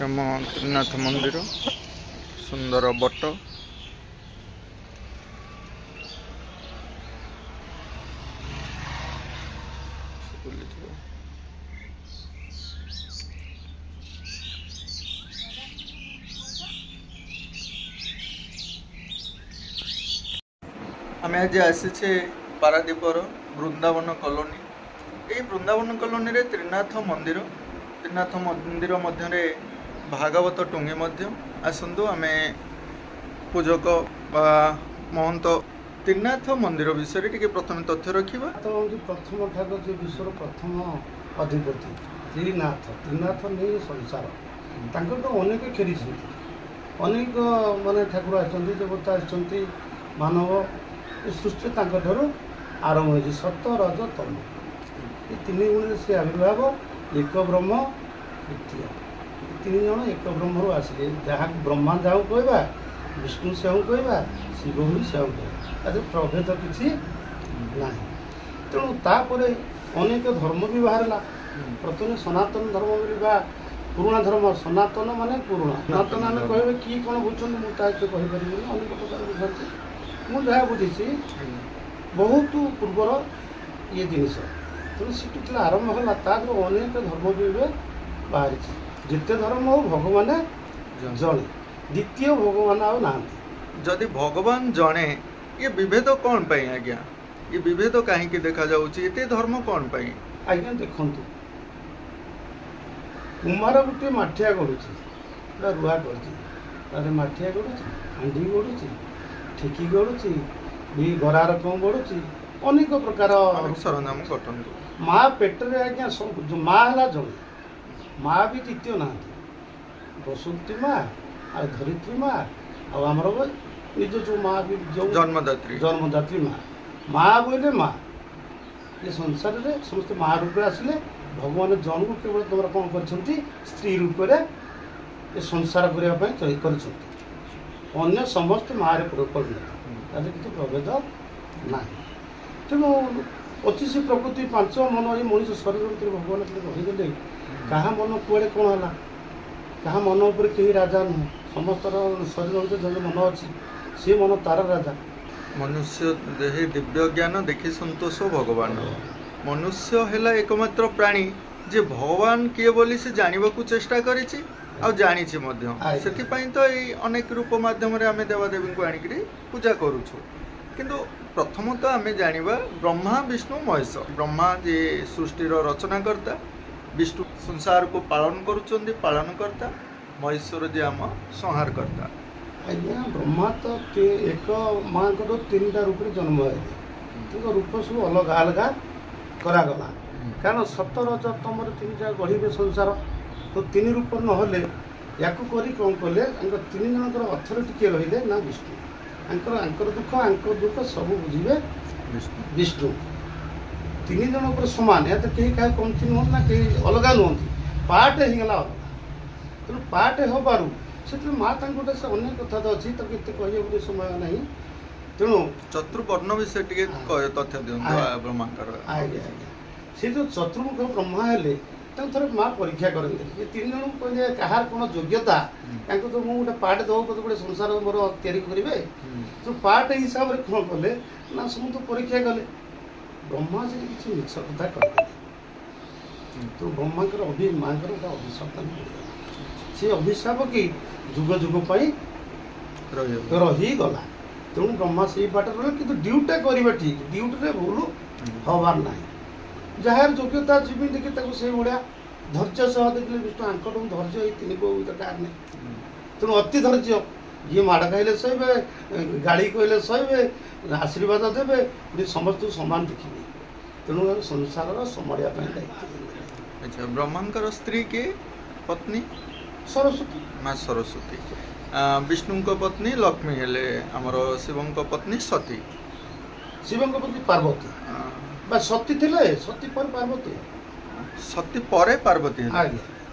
ଆମ ତ୍ରିନାଥ ମନ୍ଦିର ସୁନ୍ଦର ବଟ आम आज आसीचे पारादीपर वृंदावन कॉलोनी। ये वृंदावन कॉलोनी रे त्रिनाथ मंदिर मध्य भागवत टुंगी मध्य आसतु आम पूजक महंत त्रिनाथ मंदिर विषय टी प्रथम तथ्य रखा। तो प्रथम ठाकुर जो विश्वर प्रथम अधिपति त्रिनाथ नहीं संसार तो अनेक खेरी अनेक माने ठाकुर आसती देवता आसती मानव सृष्टि आरंभ हो सत रज तम ये तीन गुण से आविर्भाव एक ब्रह्म तृतीय तीन जन एक ब्रह्म आसिले जहाँ ब्रह्मा जहाँ कहवा विष्णु से कहवा शिव भी से कहवा प्रभेद किसी ना तेणु तापर अनेक धर्म भी बाहर प्रथम सनातन धर्म बोलिबा पुराणा धर्म सनातन माने पुराणा सनातन आम कहे कि कौन बुझुन मुझे कहीपर अनेक प्रकार बुझे मुझे जहाँ बुझी बहुत पूर्वर ये जिनस तेणु से आरंभ है तार अनेक धर्म भी बाहरी जिते धर्म हो भगवान जड़े द्वितीय भगवान आ ना जदि भगवान जड़े ये विभेद कौन पाई आज्ञा ये विभेद कहीं देखा जाते धर्म कौन पाई आज्ञा देखु कुमार गोटे माठिया गढ़ुची रुआ कर माठिया गढ़ुची हांडी गढ़ुची ठिकी गढ़ुची भी गरार कम गढ़ुची अनेक प्रकार सरंजाम कटन माँ पेटर आज्ञा जो माँ है जड़े माँ भी द्वितीय ना बसुमती माँ आ धरित्री माँ आमर निज जो माँ भी जो जन्मदात्री माँ बोले माँ ये संसार में समस्त माँ रूप आसिले भगवान जन को केवल तुम कौन कर स्त्री रूप ये संसार करने अन्य समस्त माँ परिणत किसी प्रभेद ना तेणु 25 प्रकृति 5 मन ये मनुष्य शरीर भीतर भगवान रहीगले क्या मन कुआड़े कौन है क्या मन उपर कहीं राजा नुह समस्त शरीर भीतर जो मन अच्छी सी मन तार राजा मनुष्य देहे दिव्य ज्ञान देखि संतोष भगवान मनुष्य है एकमात्र प्राणी जे भगवान किए बोली से जानवा को चेष्टा करिछि आ जानी से तो ये अनेक रूप माध्यम आम देवादेवी को आणिक पूजा करुछु किंतु प्रथम तो आम जानिबा ब्रह्मा विष्णु महेश ब्रह्मा जे सृष्टिर रचनाकर्ता विष्णु संसार को पालन करता महेश्वर जे आम संहार करता। आज्ञा ब्रह्मा तो एक माँ को 3टा रूप जन्म है रूप सब अलग अलग करागला कारण 17 तम 3 गढ़े संसार तो 3 रूप नहले या कौन कले 3 जनकर अथॉरिटी रहिले ना विष्णु आंकर दुख सब बुझे विष्णु 3 जन पर समान या तो कहीं क्या कमती नुह ना कहीं अलग नुहति पार्ट होगा अलग तेणु पार्ट होबारू से माँ गोटे से अनेक कथा अच्छी तो केते कह समय ना तेणु चतुर्वर्ण विषय तथ्य दिखाँ ब्रह्मांकर से जो चतुर्मुख ब्रह्मा हेले थे माँ परीक्षा करते 3 जन कहे कहार कौन योग्यता तो मुझे गोटे पार्ट दो गोटे संसार मोर करेंगे तो पार्ट हिसाब से कौन कले ना समस्त परीक्षा कले ब्रह्मा से किसी मिछ कथा कहते तो ब्रह्मा माँ गोटे अभिशाप से अभिशाप कि जुग जुग रहीगला तेणु ब्रह्मा से बाट रहा कि ड्यूटा करवा ठीक ड्यूटी भूल हबार ना जार योग्यता जीवी देखिए से भाया धैर्य सह देखिए विष्णु आंकट धैर्य 3 को कार नहीं तेणु अति धैर्य ये माड़ खाइले सहे गाड़ी कहले सहे आशीर्वाद देवे समस्त समान देखिए तेणु संसार समाड़िया दायित्व। अच्छा ब्रह्मांकर स्त्री के पत्नी सरस्वती माँ सरस्वती विष्णु पत्नी लक्ष्मी हेले आमर शिव पत्नी सती शिव पत्नी पार्वती सती थे सती पर पार्वती सती परे पार्वती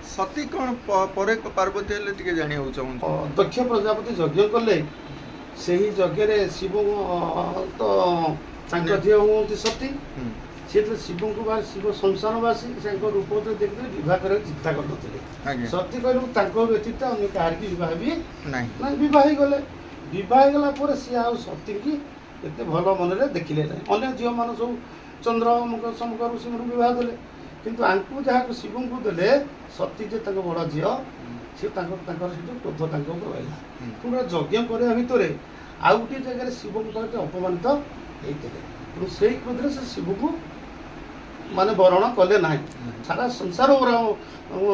सती कौन परे पार्वती हेले टिके जानिया चाहूँ दक्ष प्रजापति यज्ञ कले से ही यज्ञ शिव तो झी हूँ सती सी तो शिव को शिव संसारवासी रूप देखते विवाह कर चिंता कर सती कहलू व्यतीत अन्य कह बह भी ना बह गले बह गला सी आ सती की एत भल मन देखिले ना अन्य झील मान सब चंद्र मुख समुख ऋषि बह देले किंतु आंकु जहाँ शिव को देले सती जे बड़ झी सी क्रोध रहा पूरा यज्ञ करने भितर आउ गोटे जगह शिव को अपमानित होते तेणु से क्रोध से शिव को माने वरण कले ना सारा संसार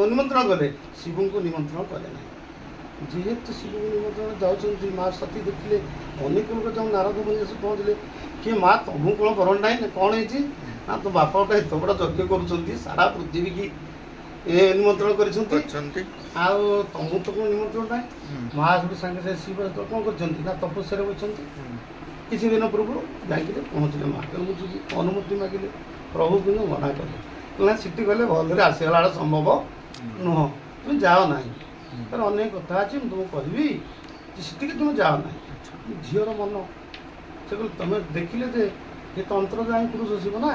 निमंत्रण कले शिव को निमंत्रण कले ना जेहेतु शिव को निमंत्रण जाऊँ माँ सती देखिले अनेक लोग जो नारद मुनि से पहुँचले कि माँ तुमको कौन वरण ना कौन है ना तो बापा गोटे एत बड़ा यज्ञ कर सारा पृथ्वी की निमंत्रण कर तुमको तो कौन निमंत्रण ना माँ सब सागे शिव कौन कर तपस्या बचती किसी दिन पूर्व जाकर पहुँचले माँ तेणु मुझे अनुमति मागिले प्रभु कि मना कले ना सीटी गले भलरे आसगला संभव नुह तुम जाओ ना तर अनेक कथा अच्छी तुमको कहबी सीटी तुम जाओ ना झीर मन से कह तुम देखिले जे ये तंत्र जाए पुरुष शिव ना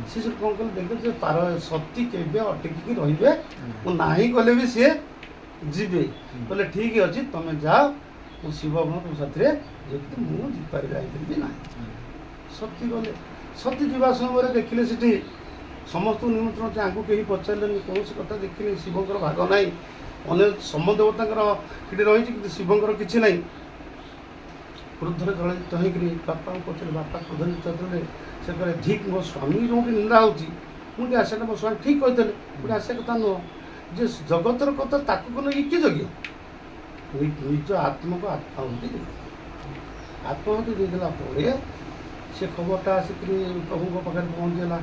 सी सब कौन कले देखे तार सती के अटकी रे ना गले भी सी जीवे बोले ठीक अच्छे तुम जाओ मो शिव तुम साथी मुझे जाइए ना सती गले सती जावा समय देखिले सीठी समस्त निमंत्रण आगे कहीं पचारे कौन कथा देखिले शिवकर भाग ना अनेक समदेवता रही कि शिवकर किसी ना क्रोधर जलित होकर बापा पचारे बापा क्रोधित होते से कहे ठीक मो स्वामी जो निंदा होती आशा मो स्वामी ठीक कहते गोटे आशा कथा नुह जे जगतर कथा ताकू नहीं किए जगह निज आत्मा को आत्माहुति आत्माहुति देदेला से खबरटा आसिक प्रभु पाखे पहुँचीगला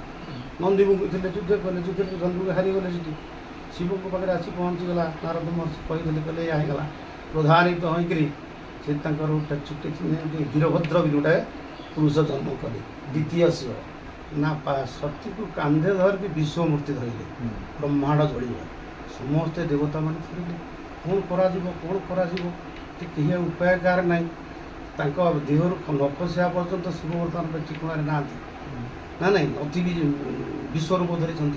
नंदी मुखी थे युद्ध कले युद्ध चंद्र हारीगले सीटी शिव को पाखे आसी पहुँचीगला नारद महर्षि कहीदेले कहले या होगा प्रधानित होकर छुट्टी वीरभद्र भी गोटाए पुरुष जन्म कले द्वितीय शिव ना सती को कांधे धरिकी विश्वमूर्ति धरले ब्रह्मांड जड़ समस्ते देवता मान कौन कौन उपाय कार ना देहर नखसिया पर्यटन शिव बर्तमान ठिकाना ना ना नहीं अति विश्वरूप धरी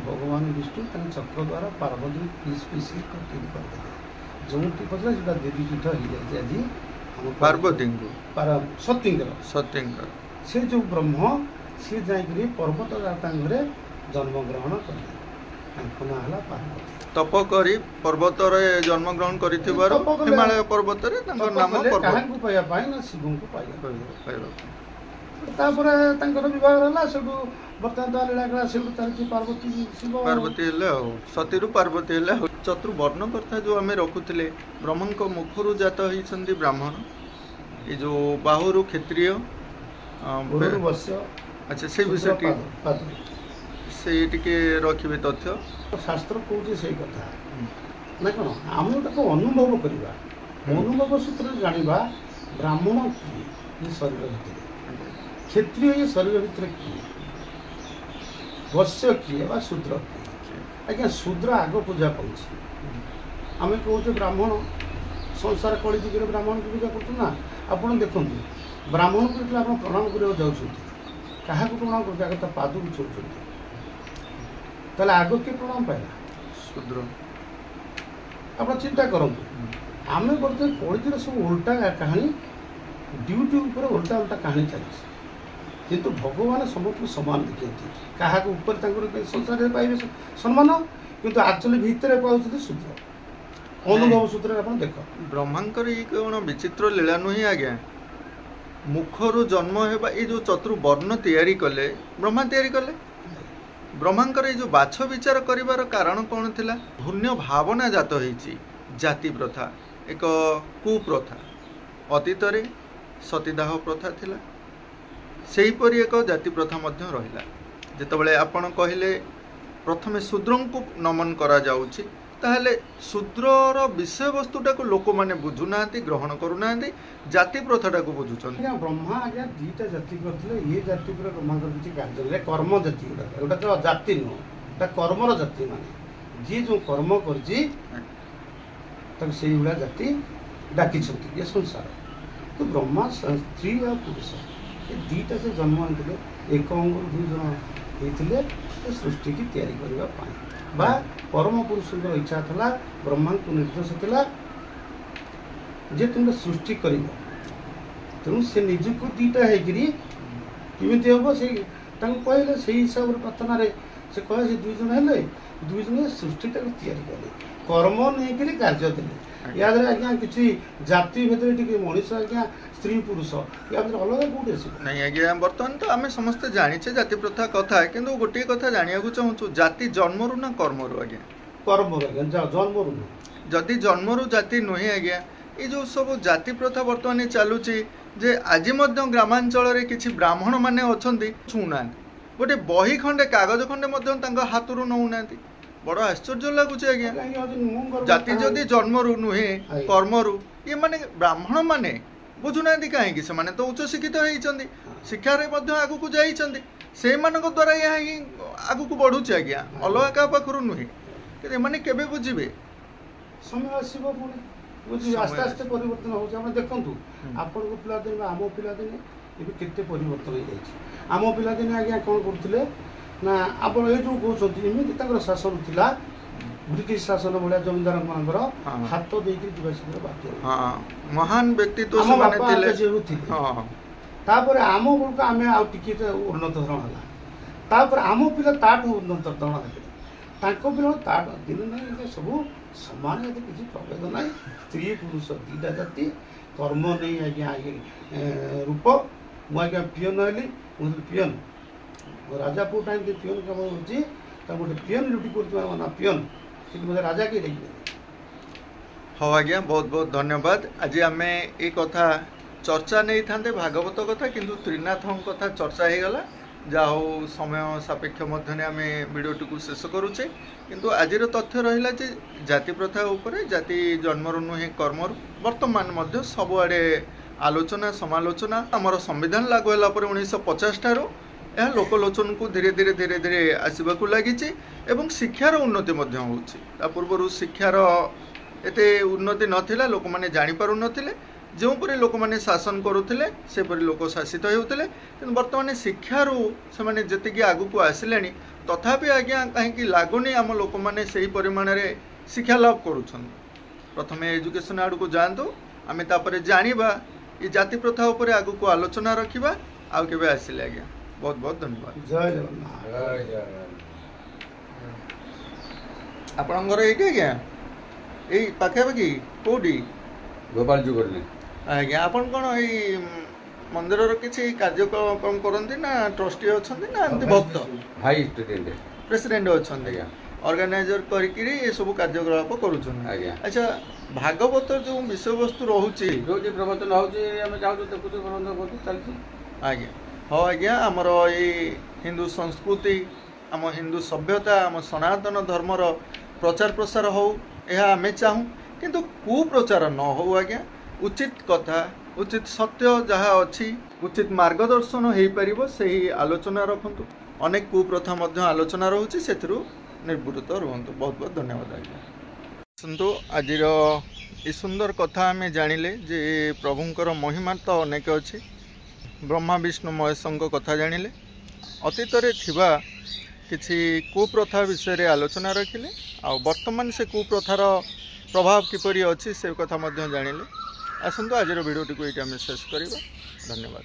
भगवान विष्णु चक्र द्वारा पार्वती पीस पीस करदे जो पचरा से देवी पीठ हो जाए आज पार्वती सत्य से जो ब्रह्म सी जाकि पर्वत घरे जन्म ग्रहण कले ना पार्वती तप करी पर्वत जन्म ग्रहण कर हिमालय पर्वत नाम ना शिव को बह से बर्तमान लीला से पार्वती शिव पार्वती सती पार्वती चतुर्वर्ण कथा जो आम रखुले ब्रह्म मुखर जात होती ब्राह्मण ये जो बाहुरु क्षत्रिय अच्छा से विषय से टिके रखिए तथ्य शास्त्र कौन से कथा ना कौन आम अनुभव करवा अनुभव सूत्र जाना ब्राह्मण किए शरीर भितर क्षत्रिय ये शरीर भितर किए वश्य किए शूद्र किए आज्ञा शूद्र आग पूजा पाँच आम कहे ब्राह्मण संसार कली जुगे ब्राह्मण को पूजा करूँ आपड़ देखो ब्राह्मण को आप प्रणाम करने जाऊँ क्या प्रणाम कर पाद को छोड़ ताले आग किए प्रणाम पाइला शूद्र आप चिंता करूँ आम बर्तमान कलिजुर सब उल्टा कहानी ड्यूटी उपर उल्टा उल्टा कहानी चलती किंतु भगवान समस्त समान देखते क्या संसार पाइबे सम्मान किंतु एक्चुअली भितर पाँच शूद्र अनुभव सूत्र आप देख ब्रह्मांकर ये कौन विचित्र लीला नुहे आज्ञा मुखर जन्म होगा ये जो चतुर्वर्ण तैयारी कले ब्रह्मा तैयारी कले ब्रह्मांकर ये जो बाछ विचार करिवार कारण कौन थिला पुण्य भावना जात होईची जाति प्रथा एक कुप्रथा अतीत रे सतीदाह प्रथा थिला सेहीपरि एक जाति प्रथा मध्य रहिला जेतबेले आपण कहिले प्रथमे शूद्र को नमन करा जाउची ताहले शूद्रर विषय वस्तुटा को लोक माने बुझु नांती ग्रहण करू नांती जाति प्रथाटा को बुझुछन ब्रह्मा आज्ञा दीटा जाति करथिले ये जाति पर ब्रह्मा कर किछि कार्य कर्म जाति गोटा तो जाति नो ता कर्मर जाति माने जी जो कर्म करछि तक सेही उला जाति डाकी छथि ये संसार तो ब्रह्मा स्त्री और पुरुष ये दीटा से जन्म होते एक अंगुरु 2 जन होते सृष्टि की तैयारी करने बा परम पुरुष इच्छा था ब्रह्मा को निर्देश था जे तुम सृष्टि कर तेणु से निजक दीटा होकरी केमी हम से कहले से हिसाब से प्रार्थना से कहे से 2 जन है 2 जन सृष्टिटा तैयारी कले कर्म नहीं करी कार्य देले या आज्ञा किसी जाति भेद मनीष आज्ञा स्त्री पुरुष या अलग कौटे नहीं आज्ञा बर्तमान तो आम समस्ते जाचे जाति प्रथा कथा किंतु गोटे कथा जाना चाहूँ जाति जन्मरू ना कर्मरू आज्ञा कर्म जन्मरू जदि जन्मरू जाति नुहे आज्ञा ये जो सब जाति प्रथा बर्तमान चलुची जे आज ग्रामांचल किसी ब्राह्मण माने अच्छे छुना गोटे बही खंडे कागज खंडे हाथ रू नौना बड़ आश्चर्य लगुच आज्ञा जाति जदि जन्मरू नुहे कर्मरू ये माने ब्राह्मण माने बुझुना कहीं से तो उच्च शिक्षित होती शिक्षार आगू जा द्वारा यहाँ आगू बढ़ुचे आज्ञा अलग क्या पाखु नुहे मैंने केवे बुझे समय आसो बुझे आस्ते आस्ते परिवर्तन हो देखु आपण पिलादिन आम पिलादिन ये केते परिवर्तन हो जाए आम पिलादिन आज्ञा कौन करुले ना आप ये जो कहते एमती शासन था ब्रिटिश शासन भाया जमींदार मान हाथ देकर जीवाशिवर बाध्य महान व्यक्तित्व आम बेलू आम आगे उन्नत धरण है आम पिला ताठू उन्नत धरण है पिला दिन ना सब सामान किसी प्रभेद ना स्त्री पुरुष 2टा जाति कर्म नहीं आज्ञा रूप मुझे पीएन हली मुझे पीएन राजा पुओ टाइम पीएन कम हो गोटे पीएन ड्यूटी कर पीएन मुझे राजा के देखिए हाँ आज्ञा बहुत बहुत धन्यवाद आज आम ये कथा चर्चा नहीं था भागवत कथा किंतु त्रिनाथ कथा चर्चा हो गला जा हो समय सापेक्ष मध्य आम भिडियोटी को शेष करुचे किंतु आज तथ्य रहा जे जाति प्रथा उपरे जाति जन्मरू नुहे कर्मरू वर्तमान सबुआड़े आलोचना समालोचना आमर संविधान लागू है 1950 ठारू यह लोकलोचन को धीरे धीरे धीरे धीरे आसवाक लगी शिक्षार उन्नति पूर्व शिक्षार एते उन्नति नाला लोक मैंने जापार नथिले जोपरी लोक मैंने शासन करुले सेपरी लोक शासित होते कि बर्तमान शिक्षारू से जी आगू आसिले तथापि आज्ञा कहीं लगुनि आम लोक मैंने से परिमाण में शिक्षा लाभ करुँच प्रथम एजुकेशन आड़ को जातु आम जाना ये जाति प्रथा उपर आगू को आलोचना रखा आउ के आसिले आज्ञा बहुत बहुत धन्यवाद जय जगन्नाथ आपणकर ये आज्ञा यही पाखापाखि कौटी गोपाल जुगर आज्ञा आपन कौन ये मंदिर किसी कार्यक्रम करती ना ट्रस्टी अच्छा ना एमती भक्त भाई प्रेसिडेंट अच्छा ऑर्गेनाइजर करके ये सब कार्यकलाप करुँच अच्छा भागवत जो विषय वस्तु रोचे जो प्रवचन हो चलती आज्ञा हाँ आज्ञा आमर ये हिंदू संस्कृति आम हिंदू सभ्यता आम सनातन धर्मर प्रचार प्रसार हो यह आम चाहूँ किंतु कुप्रचार न हो आज्ञा उचित कथा उचित सत्य जहाँ अच्छी उचित मार्गदर्शन हो पार से आलोचना रखु अनेक कुप्रथा आलोचना रोचे से निर्वृत्त रुहतु बहुत बहुत धन्यवाद आज्ञा सुनतु आज ये सुंदर कथा आम जानिले जे प्रभुंकर महिमा तो अनेक अच्छी ब्रह्मा विष्णु महेशों कथा जानिले अतीत थिबा किछि कुप्रथा विषय आलोचना रखिले आ वर्तमान से कुप्रथार प्रभाव किपरि अच्छी से कथा जानिले आसतु आज भिडियोटी को ये शेष करवा धन्यवाद।